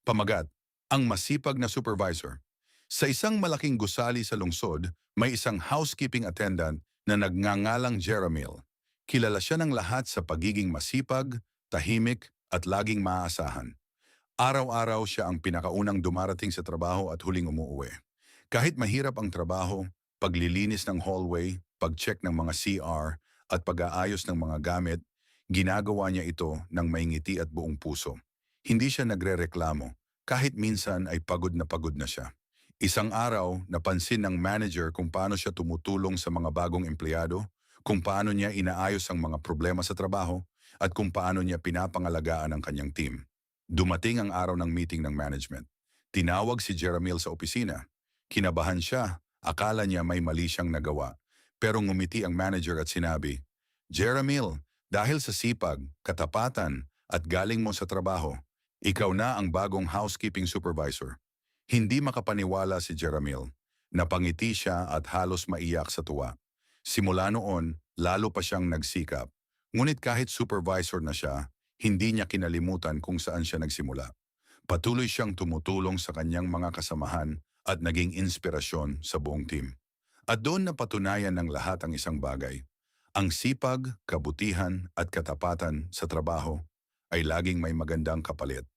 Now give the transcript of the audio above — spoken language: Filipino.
Pamagat, ang masipag na supervisor. Sa isang malaking gusali sa lungsod, may isang housekeeping attendant na nagngangalang Jeremil. Kilala siya ng lahat sa pagiging masipag, tahimik at laging maaasahan. Araw-araw siya ang pinakaunang dumarating sa trabaho at huling umuuwi. Kahit mahirap ang trabaho, paglilinis ng hallway, pag-check ng mga CR at pag-aayos ng mga gamit, ginagawa niya ito ng may ngiti at buong puso. Hindi siya nagrereklamo, kahit minsan ay pagod na siya. Isang araw, napansin ng manager kung paano siya tumutulong sa mga bagong empleyado, kung paano niya inaayos ang mga problema sa trabaho, at kung paano niya pinapangalagaan ang kanyang team. Dumating ang araw ng meeting ng management. Tinawag si Jeremil sa opisina. Kinabahan siya, akala niya may mali siyang nagawa. Pero ngumiti ang manager at sinabi, "Jeremil, dahil sa sipag, katapatan, at galing mo sa trabaho, ikaw na ang bagong housekeeping supervisor." Hindi makapaniwala si Jeremil. Napangiti siya at halos maiyak sa tuwa. Simula noon, lalo pa siyang nagsikap. Ngunit kahit supervisor na siya, hindi niya kinalimutan kung saan siya nagsimula. Patuloy siyang tumutulong sa kanyang mga kasamahan at naging inspirasyon sa buong team. At doon napatunayan ng lahat ang isang bagay. Ang sipag, kabutihan at katapatan sa trabaho ay laging may magandang kapalit.